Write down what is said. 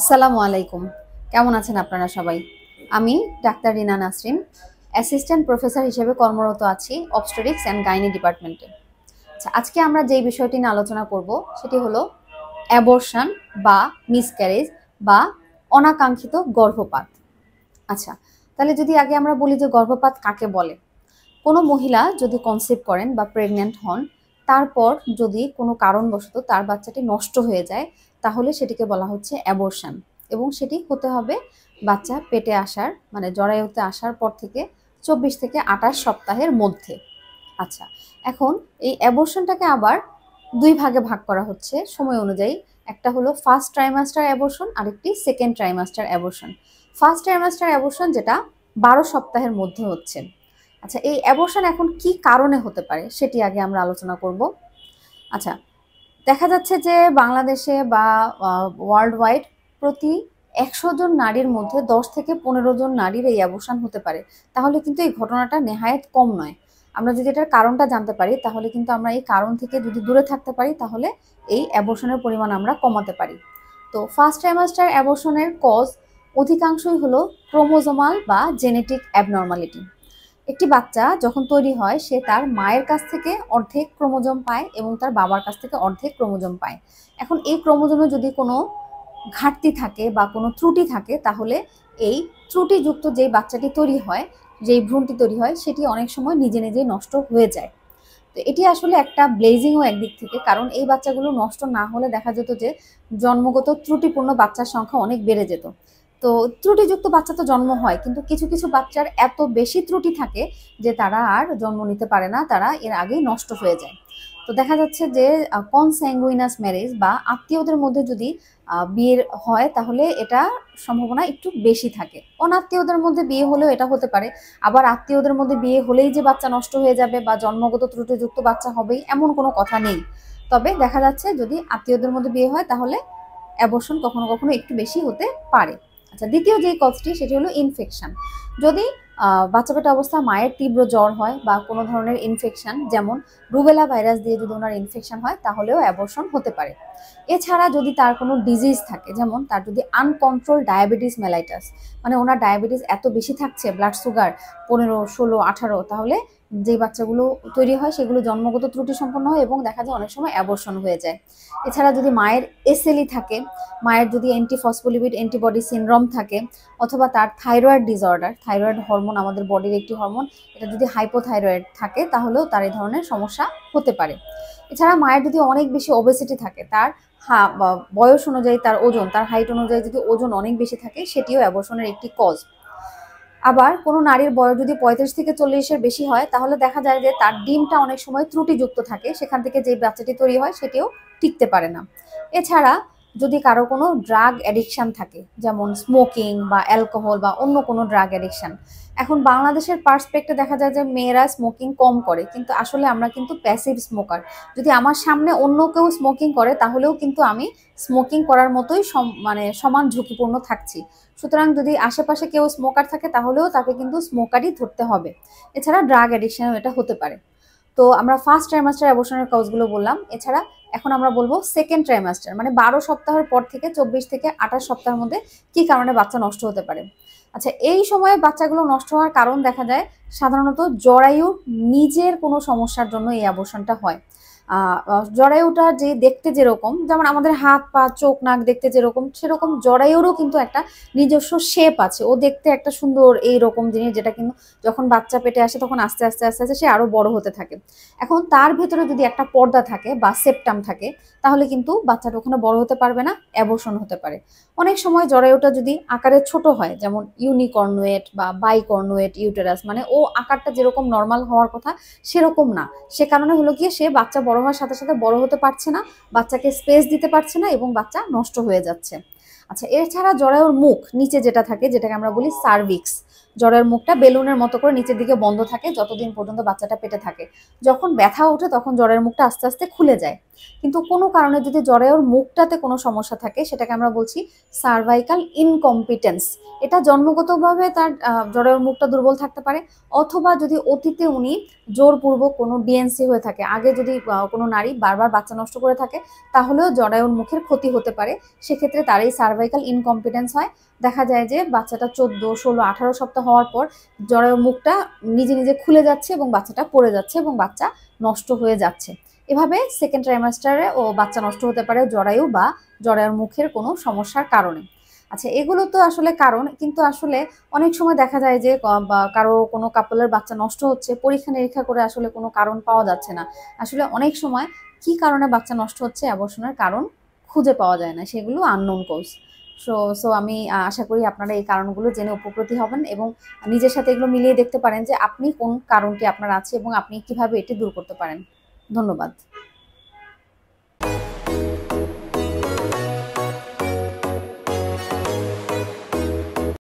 আসসালামু আলাইকুম। কেমন আছেন আপনারা সবাই? আমি ডাক্তার রিনা নাসরিন, অ্যাসিস্ট্যান্ট প্রফেসর হিসেবে কর্মরত আছি অবস্টেট্রিক্স অ্যান্ড গাইনি ডিপার্টমেন্টে। আচ্ছা, আজকে আমরা যেই বিষয়টি নিয়ে আলোচনা করব সেটি হলো অ্যাবর্শন বা মিসক্যারেজ বা অনাকাঙ্ক্ষিত গর্ভপাত। আচ্ছা, তাহলে যদি আগে আমরা বলি যে গর্ভপাত কাকে বলে? কোনো মহিলা যদি কনসিভ করেন বা প্রেগন্যান্ট হন, তারপর যদি কোনো কারণবশত তার বাচ্চাটি নষ্ট হয়ে যায়, তাহলে সেটিকে বলা হচ্ছে অ্যাবর্শন। এবং সেটি হতে হবে বাচ্চা পেটে আসার মানে জরায়ুতে আসার পর থেকে 24 থেকে 28 সপ্তাহের মধ্যে। আচ্ছা, এখন এই অ্যাবর্শনটাকে আবার দুই ভাগে ভাগ করা হচ্ছে সময় অনুযায়ী। একটা হলো ফার্স্ট ট্রাইমাস্টার অ্যাবর্শন, আরেকটি second trimester abortion. First trimester abortion যেটা 12 সপ্তাহের মধ্যে হচ্ছে। আচ্ছা, এই অ্যাবর্শন এখন কি কারণে হতে পারে সেটি আগে আমরা আলোচনা করব। আচ্ছা, দেখা যাচ্ছে যে বাংলাদেশে বা ওয়ার্ল্ড ওয়াইড প্রতি 100 জন নারীর মধ্যে 10 থেকে 15 জন নারীর এই অ্যাবর্শন হতে পারে। তাহলে কিন্তু এই ঘটনাটা নেহায়েত কম নয়। আমরা যদি এটার কারণটা জানতে পারি, তাহলে কিন্তু আমরা এই কারণ থেকে যদি দূরে থাকতে পারি, তাহলে এই অ্যাবর্শনের পরিমাণ আমরা কমাতে পারি। তো ফার্স্ট ট্রাইমাস্টার অ্যাবর্শনের কজ অধিকাংশই হলো ক্রোমোজোমাল বা জেনেটিক অ্যাবনর্মালিটি। একটি বাচ্চা যখন তৈরি হয় সে তার মায়ের কাছ থেকে অর্ধেক ক্রোমোজোম পায় এবং তার বাবার কাছ থেকে অর্ধেক ক্রোমোজোম পায়। এখন এই ক্রোমোজোমে যদি কোনো ঘাটতি থাকে বা কোনো ত্রুটি থাকে, তাহলে এই ত্রুটিযুক্ত যেই বাচ্চাটি তৈরি হয়, যেই ভ্রূণটি তৈরি হয়, সেটি অনেক সময় নিজে নিজেই নষ্ট হয়ে যায়। তো এটি আসলে একটা ব্লেজিংও একদিক থেকে, কারণ এই বাচ্চাগুলো নষ্ট না হলে দেখা যেত যে জন্মগত ত্রুটিপূর্ণ বাচ্চার সংখ্যা অনেক বেড়ে যেত। তো ত্রুটিযুক্ত বাচ্চা তো জন্ম হয়, কিন্তু কিছু কিছু বাচ্চার এত বেশি ত্রুটি থাকে যে তারা আর জন্ম নিতে পারে না, তারা এর আগেই নষ্ট হয়ে যায়। তো দেখা যাচ্ছে যে কনস্যাঙ্গুইনাস ম্যারেজ বা আত্মীয়দের মধ্যে যদি বিয়ের হয়, তাহলে এটা সম্ভাবনা একটু বেশি থাকে। অনাত্মীয়দের মধ্যে বিয়ে হলেও এটা হতে পারে। আবার আত্মীয়দের মধ্যে বিয়ে হলেই যে বাচ্চা নষ্ট হয়ে যাবে বা জন্মগত ত্রুটিযুক্ত বাচ্চা হবেই এমন কোনো কথা নেই। তবে দেখা যাচ্ছে যদি আত্মীয়দের মধ্যে বিয়ে হয়, তাহলে অ্যাবর্শন কখনো কখনো একটু বেশি হতে পারে। আচ্ছা, দ্বিতীয় যে কজটি সেটি হলো ইনফেকশন। যদি বাচ্চা পেটে অবস্থা মায়ের তীব্র জ্বর হয় বা কোনো ধরনের ইনফেকশন, যেমন রুবেলা ভাইরাস দিয়ে যদি ওনার ইনফেকশন হয়, তাহলেও অ্যাবর্শন হতে পারে। এছাড়া যদি তার কোনো ডিজিজ থাকে, যেমন তার যদি আনকন্ট্রোল ডায়াবেটিস মেলাইটাস, মানে ওনার ডায়াবেটিস এত বেশি থাকছে, ব্লাড সুগার 15, 16, 18, তাহলে যে বাচ্চাগুলো তৈরি হয় সেগুলো জন্মগত ত্রুটি সম্পন্ন হয় এবং দেখা যায় অনেক সময় অ্যাবর্শন হয়ে যায়। এছাড়া যদি মায়ের এসএলই থাকে, মায়ের যদি অ্যান্টিফসফোলিপিড অ্যান্টিবডি সিনড্রোম থাকে, অথবা তার থাইরয়েড ডিসঅর্ডার, থাইরয়েড হরমোন আমাদের বডির একটি হরমোন, এটা যদি হাইপোথাইরয়েড থাকে, তাহলেও তার এই ধরনের সমস্যা হতে পারে। এছাড়া মায়ের যদি অনেক বেশি ওবেসিটি থাকে, তার বয়স অনুযায়ী তার ওজন, তার হাইট অনুযায়ী যদি ওজন অনেক বেশি থাকে, সেটিও অ্যাবর্শনের একটি কজ। আবার কোনো নারীর বয়স যদি 35 থেকে 40-এর বেশি হয়, তাহলে দেখা যায় যে তার ডিমটা অনেক সময় ত্রুটিযুক্ত থাকে, সেখান থেকে যে বাচ্চাটি তৈরি হয় সেটিও টিকতে পারে না। এছাড়া যদি কারো কোনো ড্রাগ অ্যাডিকশান থাকে, যেমন স্মোকিং বা অ্যালকোহল বা অন্য কোনো ড্রাগ অ্যাডিকশান। এখন বাংলাদেশের পার্সপেক্টে দেখা যায় যে মেয়েরা স্মোকিং কম করে, কিন্তু আসলে আমরা কিন্তু প্যাসিভ স্মোকার। যদি আমার সামনে অন্য কেউ স্মোকিং করে, তাহলেও কিন্তু আমি স্মোকিং করার মতোই মানে সমান ঝুঁকিপূর্ণ থাকছি। সুতরাং যদি আশেপাশে কেউ স্মোকার থাকে, তাহলেও তাকে কিন্তু স্মোকারই ধরতে হবে। এছাড়া ড্রাগ অ্যাডিকশনও এটা হতে পারে। তো আমরা ফার্স্ট ট্রাইমাস্টার অ্যাবর্শনের কজগুলো বললাম। এছাড়া এখন আমরা বলবো সেকেন্ড ট্রাইমাস্টার, মানে 12 সপ্তাহের পর থেকে 24 থেকে 28 সপ্তাহের মধ্যে কি কারণে বাচ্চা নষ্ট হতে পারে। আচ্ছা, এই সময়ে বাচ্চাগুলো নষ্ট হওয়ার কারণ দেখা যায় সাধারণত জরায়ুর নিজের কোনো সমস্যার জন্য এই অ্যাবর্শনটা হয়। জরায়ুটা যে দেখতে যেরকম, যেমন আমাদের হাত পা চোখ নাক দেখতে যেরকম, সেরকম জরায়ুরও কিন্তু একটা নিজস্ব শেপ আছে। ও দেখতে একটা সুন্দর এইরকম জিনিস, যেটা কিন্তু যখন বাচ্চা পেটে আসে তখন আস্তে আস্তে আস্তে আস্তে সে আরো বড় হতে থাকে। এখন তার ভেতরে যদি একটা পর্দা থাকে বা সেপ্টাম থাকে, তাহলে কিন্তু বাচ্চাটা ওখানে বড় হতে পারবে না, অ্যাবর্শন হতে পারে। অনেক সময় জরায়ুটা যদি আকারে ছোট হয়, যেমন ইউনিকর্নুয়েট বা বাইকর্নুয়েট ইউটেরাস, মানে ও আকারটা যেরকম নর্মাল হওয়ার কথা সেরকম না, সে কারণে হলো গিয়ে সে বাচ্চা বড় হওয়ার সাথে সাথে বড় হতে পারছে না, বাচ্চাকে স্পেস দিতে পারছে না এবং বাচ্চা নষ্ট হয়ে যাচ্ছে। আচ্ছা, এছাড়া জরায়ুর মুখ নিচে যেটা থাকে, যেটাকে আমরা বলি সার্ভিক্স, জরায়ুর মুখটা বেলুনের মতো করে নিচের দিকে বন্ধ থাকে যতদিন পর্যন্ত বাচ্চাটা পেটে থাকে। যখন ব্যথা ওঠে তখন জরায়ুর মুখটা আস্তে আস্তে খুলে যায়। কিন্তু কোনো কারণে যদি জরায়ুর মুখটাতে কোনো সমস্যা থাকে সেটাকে আমরা বলছি সার্ভাইকাল ইনকম্পিটেন্স। এটা জন্মগতভাবে তার জরায়ুর মুখটা দুর্বল থাকতে পারে, অথবা যদি অতীতে উনি জোরপূর্বক কোনো ডিএনসি হয়ে থাকে, আগে যদি কোনো নারী বারবার বাচ্চা নষ্ট করে থাকে, তাহলেও জরায়ুর মুখের ক্ষতি হতে পারে। সেক্ষেত্রে তার এই সার্ভাইকাল ইনকম্পিটেন্স হয়। দেখা যায় যে বাচ্চাটা 14, 16, 18 সপ্তাহ হওয়ার পর জরায়ুর মুখটা নিজে নিজে খুলে যাচ্ছে এবং বাচ্চাটা পড়ে যাচ্ছে এবং বাচ্চা নষ্ট হয়ে যাচ্ছে। এভাবে সেকেন্ড ট্রাইমাস্টারে ও বাচ্চা নষ্ট হতে পারে জরায়ু বা জরায়ুর মুখের কোনো সমস্যার কারণে। আচ্ছা, এগুলো তো আসলে কারণ, কিন্তু আসলে অনেক সময় দেখা যায় যে কারো কোনো কাপলের বাচ্চা নষ্ট হচ্ছে, পরীক্ষা নিরীক্ষা করে আসলে কোনো কারণ পাওয়া যাচ্ছে না। আসলে অনেক সময় কি কারণে বাচ্চা নষ্ট হচ্ছে অ্যাবর্শনের কারণ খুঁজে পাওয়া যায় না, সেগুলো আননোন কজ। সো আমি আশা করি আপনারা এই কারণগুলো জেনে উপকৃত হবেন এবং নিজের সাথে এগুলো মিলিয়ে দেখতে পারেন যে আপনি কোন কারণটি আপনার আছে এবং আপনি কিভাবে এটি দূর করতে পারেন। ধন্যবাদ।